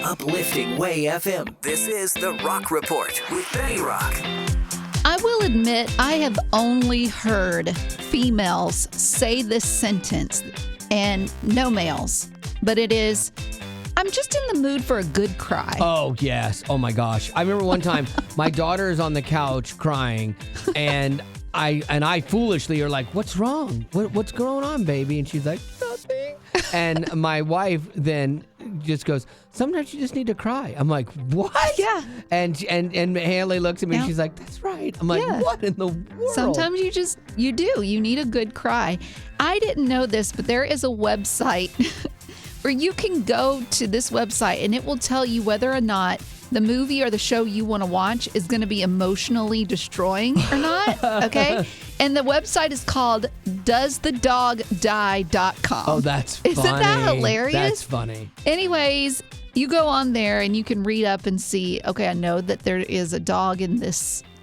Uplifting Way FM. This is The Rock Report with Betty Rock. I will admit I have only heard females say this sentence and no males, but it is, I'm just in the mood for a good cry. Oh, yes. Oh, my gosh. I remember one time my daughter is on the couch crying, and I foolishly are like, what's wrong? What's going on, baby? And she's like, nothing. And my wife then just goes, sometimes you just need to cry. I'm like, what? Yeah. And Haley looks at me and she's like, that's right. I'm like, what in the world? Sometimes you need a good cry. I didn't know this, but there is a website where you can go to this website and it will tell you whether or not the movie or the show you want to watch is going to be emotionally destroying or not. Okay. And the website is called doesthedogdie.com. Oh, that's funny. Isn't that hilarious? That's funny. Anyways, you go on there and you can read up and see, okay, I know that there is a dog in the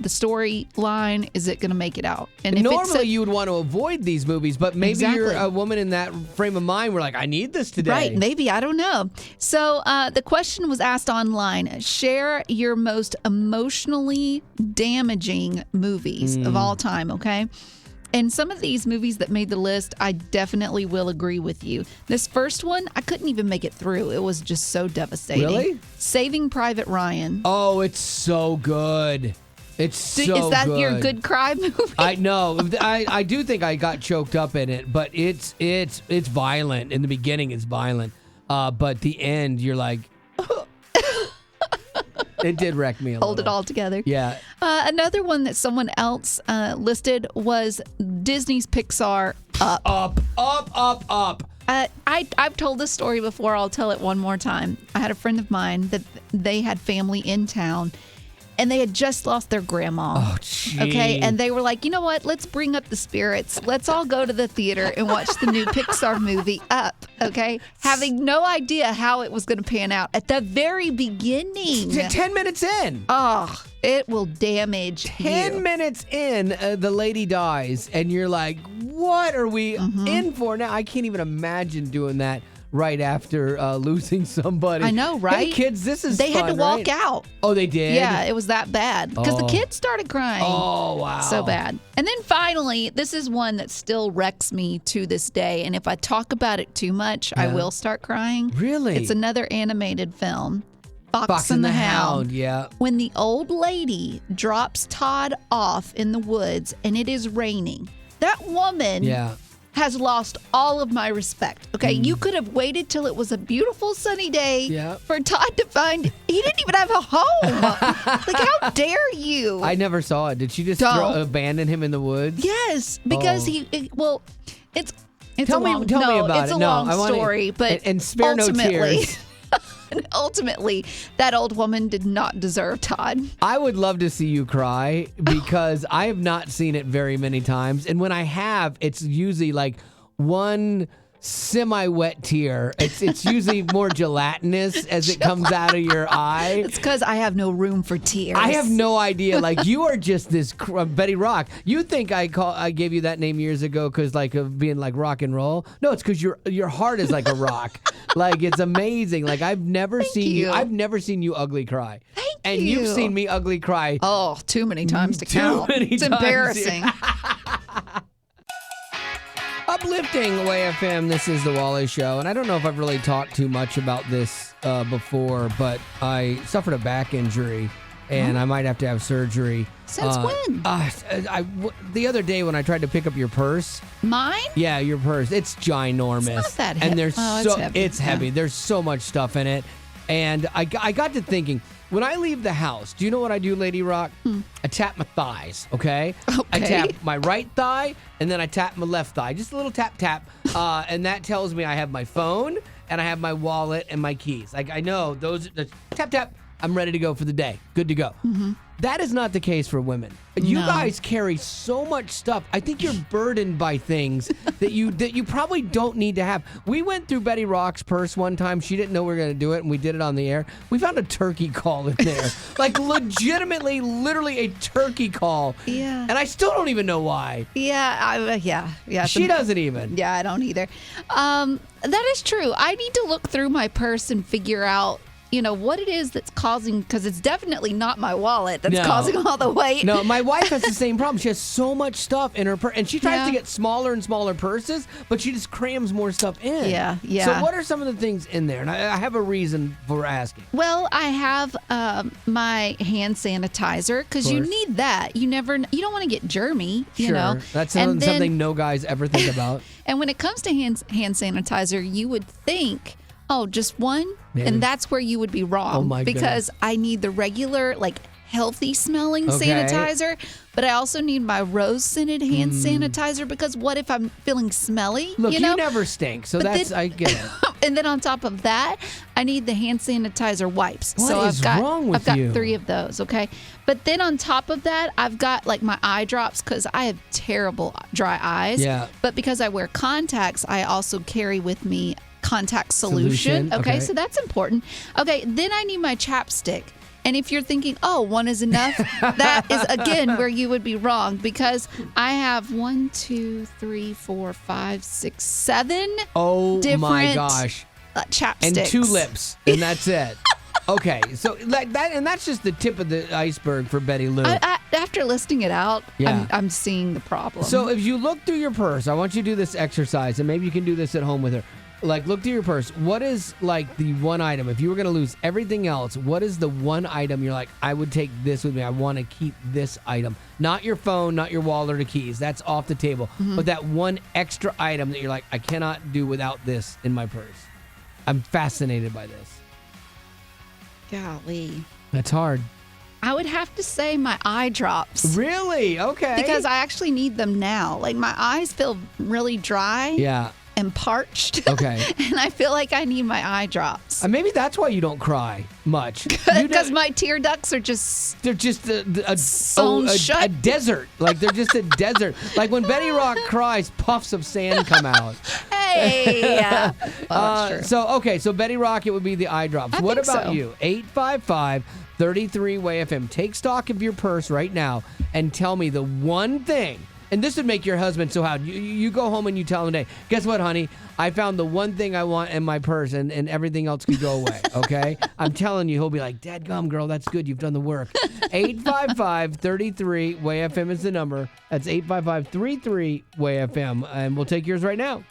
storyline. Is it going to make it out? And if normally you would want to avoid these movies, but maybe you're a woman in that frame of mind. We're like, I need this today. Right, maybe. I don't know. So the question was asked online. Share your most emotionally damaging movies of all time, okay? And some of these movies that made the list, I definitely will agree with you. This first one, I couldn't even make it through. It was just so devastating. Really? Saving Private Ryan. Oh, it's so good. It's so good. Is that your good cry movie? I know. I do think I got choked up in it, but it's violent. In the beginning, it's violent. But the end, you're like, it did wreck me a little. Hold it all together. Yeah. Another one that someone else listed was Disney's Pixar Up. Up. I've told this story before. I'll tell it one more time. I had a friend of mine that they had family in town, and they had just lost their grandma. Oh, gee. Okay, and they were like, you know what? Let's bring up the spirits. Let's all go to the theater and watch the new Pixar movie Up. Okay, having no idea how it was going to pan out at the very beginning. 10 minutes in. Oh, it will damage 10 you. minutes in, the lady dies, and you're like, what are we in for now? I can't even imagine doing that right after losing somebody. I know, right? Hey, kids, this is They had to fun, walk right? out. Oh, they did? Yeah, it was that bad because the Oh. kids started crying. Oh, wow. So bad. And then finally, this is one that still wrecks me to this day. And if I talk about it too much, I Yeah. will start crying. Really? It's another animated film. Fox and the Hound, yeah. When the old lady drops Todd off in the woods and it is raining, that woman Yeah. has lost all of my respect. Okay, you could have waited till it was a beautiful sunny day for Todd to find. He didn't even have a home. Like, how dare you? I never saw it. Did she just abandon him in the woods? Yes, because it's Tell a me- long, tell me no, about it's it. a No, long I wanna- story, but and spare no ultimately, tears. ultimately, that old woman did not deserve Todd. I would love to see you cry because I have not seen it very many times. And when I have, it's usually like one semi-wet tear. It's usually more gelatinous as it comes out of your eye. It's because I have no room for tears. I have no idea. Like, you are just this Betty Rock. You think I gave you that name years ago because like of being like rock and roll? No, it's because your heart is like a rock. Like, it's amazing. Like, I've never seen you. I've never seen you ugly cry. And you've seen me ugly cry. Oh, too many times to count. It's embarrassing. Uplifting Away FM, this is The Wally Show. And I don't know if I've really talked too much about this before, but I suffered a back injury, and I might have to have surgery. Since when? The other day when I tried to pick up your purse. Mine? Yeah, your purse. It's ginormous. It's not that And heavy. there's It's heavy. It's heavy. Yeah. There's so much stuff in it. And I got to thinking, when I leave the house, do you know what I do, Lady Rock? I tap my thighs, okay? I tap my right thigh, and then I tap my left thigh. Just a little tap, tap. And that tells me I have my phone, and I have my wallet, and my keys. Like, I know those, tap, tap, I'm ready to go for the day. Good to go. That is not the case for women. You guys carry so much stuff. I think you're burdened by things that you probably don't need to have. We went through Betty Rock's purse one time. She didn't know we were going to do it, and we did it on the air. We found a turkey call in there. Like, legitimately, literally a turkey call. Yeah. And I still don't even know why. Yeah, yeah. She doesn't even. Yeah, I don't either. That is true. I need to look through my purse and figure out, what it is that's causing, because it's definitely not my wallet that's causing all the weight. No, my wife has the same problem. She has so much stuff in her purse, and she tries to get smaller and smaller purses, but she just crams more stuff in. Yeah. So what are some of the things in there? And I have a reason for asking. Well, I have my hand sanitizer, because you need that. You don't want to get germy, you know. That's And then- something no guys ever think about. And when it comes to hand sanitizer, you would think, oh, just one? Man. And that's where you would be wrong. Oh, my because I need the regular, healthy smelling sanitizer, but I also need my rose scented hand sanitizer, because what if I'm feeling smelly? Look, you never stink, so But that's, then- I get it. And then on top of that, I need the hand sanitizer wipes. What is wrong with I've got you? 3 of those, okay? But then on top of that, I've got like my eye drops because I have terrible dry eyes. Yeah. But because I wear contacts, I also carry with me contact solution. Okay, so that's important. Okay, then I need my chapstick. And if you're thinking, oh, 1 is enough, that is, again, where you would be wrong because I have 1, 2, 3, 4, 5, 6, 7 Oh, my gosh. Chapsticks. And 2 lips, and that's it. Okay, so like that, and that's just the tip of the iceberg for Betty Lou. After listing it out, Yeah. I'm seeing the problem. So if you look through your purse, I want you to do this exercise, and maybe you can do this at home with her. Like, look through your purse. What is, like, the one item? If you were going to lose everything else, what is the one item you're like, I would take this with me. I want to keep this item. Not your phone, not your wallet or keys. That's off the table. Mm-hmm. But that one extra item that you're like, I cannot do without this in my purse. I'm fascinated by this. Golly. That's hard. I would have to say my eye drops. Really? Okay. Because I actually need them now. Like, my eyes feel really dry. Yeah. And parched. Okay. And I feel like I need my eye drops. Maybe that's why you don't cry much. Because my tear ducts are just... They're just a shut. desert. Like, they're just a desert. Like, when Betty Rock cries, puffs of sand come out. Hey. Well, that's true. So Betty Rock, it would be the eye drops. What about you? 855-33-WAY-FM. Take stock of your purse right now and tell me the one thing. And this would make your husband so happy. You go home and you tell him today, guess what, honey? I found the one thing I want in my purse and everything else could go away, okay? I'm telling you, he'll be like, dadgum, girl, that's good. You've done the work. 855-33-WAY-FM is the number. That's 855-33-WAY-FM. And we'll take yours right now.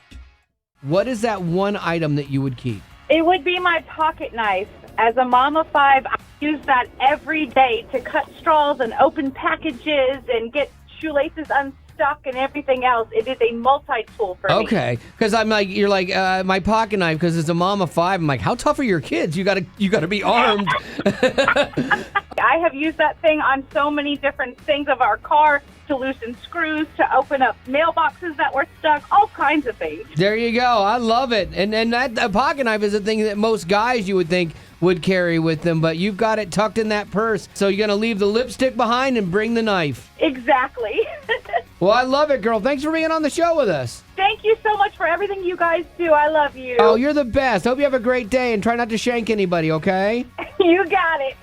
What is that one item that you would keep? It would be my pocket knife. As a mom of 5, I use that every day to cut straws and open packages and get shoelaces unstuck and everything else. It is a multi-tool for me. Okay, because I'm like, you're like my pocket knife. Because as a mom of 5, I'm like, how tough are your kids? You gotta be armed. I have used that thing on so many different things of our car to loosen screws, to open up mailboxes that were stuck, all kinds of things. There you go. I love it. And that a pocket knife is a thing that most guys you would think would carry with them, but you've got it tucked in that purse. So you're gonna leave the lipstick behind and bring the knife. Exactly. Well, I love it, girl. Thanks for being on the show with us. Thank you so much for everything you guys do. I love you. Oh, you're the best. Hope you have a great day and try not to shank anybody, okay? You got it.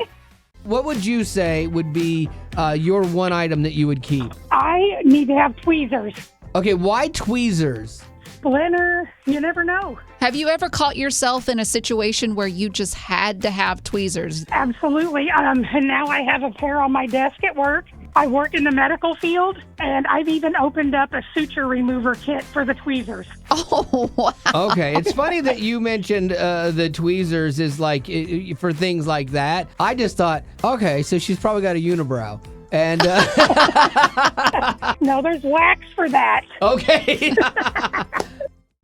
What would you say would be your one item that you would keep? I need to have tweezers. Okay, why tweezers? Splinter, you never know. Have you ever caught yourself in a situation where you just had to have tweezers? Absolutely. And now I have a pair on my desk at work. I work in the medical field, and I've even opened up a suture remover kit for the tweezers. Oh, wow. Okay, it's funny that you mentioned the tweezers is like for things like that. I just thought, okay, so she's probably got a unibrow. And no, there's wax for that. Okay.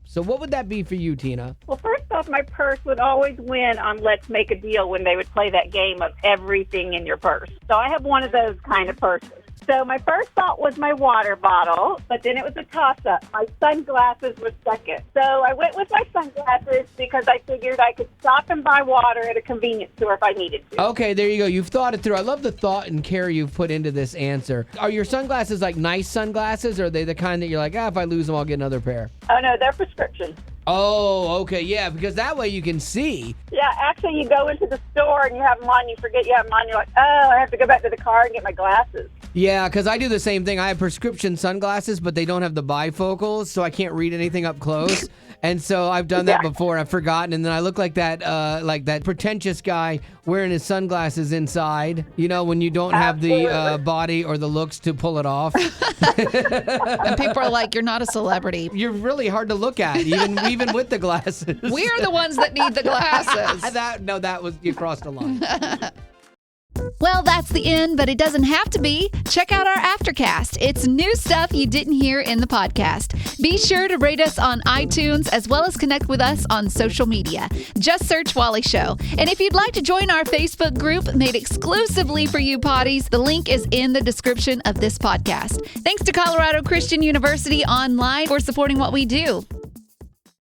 So what would that be for you, Tina? Well, first off, my purse would always win on Let's Make a Deal when they would play that game of everything in your purse. So I have one of those kind of purses. So my first thought was my water bottle, but then it was a toss-up. My sunglasses were second. So I went with my sunglasses because I figured I could stop and buy water at a convenience store if I needed to. Okay, there you go. You've thought it through. I love the thought and care you've put into this answer. Are your sunglasses like nice sunglasses, or are they the kind that you're like, if I lose them, I'll get another pair? Oh, no, they're prescription. Oh, okay, yeah, because that way you can see. Yeah, actually, you go into the store and you have them on, you forget you have them on, you're like, oh, I have to go back to the car and get my glasses. Yeah, because I do the same thing. I have prescription sunglasses, but they don't have the bifocals, so I can't read anything up close. And so I've done that before. I've forgotten, and then I look like that pretentious guy wearing his sunglasses inside. You know, when you don't have the body or the looks to pull it off. And people are like, "You're not a celebrity. You're really hard to look at, even with the glasses." We're the ones that need the glasses. You crossed a line. Well, that's the end, but it doesn't have to be. Check out our Aftercast. It's new stuff you didn't hear in the podcast. Be sure to rate us on iTunes as well as connect with us on social media. Just search Wally Show. And if you'd like to join our Facebook group made exclusively for you potties, the link is in the description of this podcast. Thanks to Colorado Christian University Online for supporting what we do.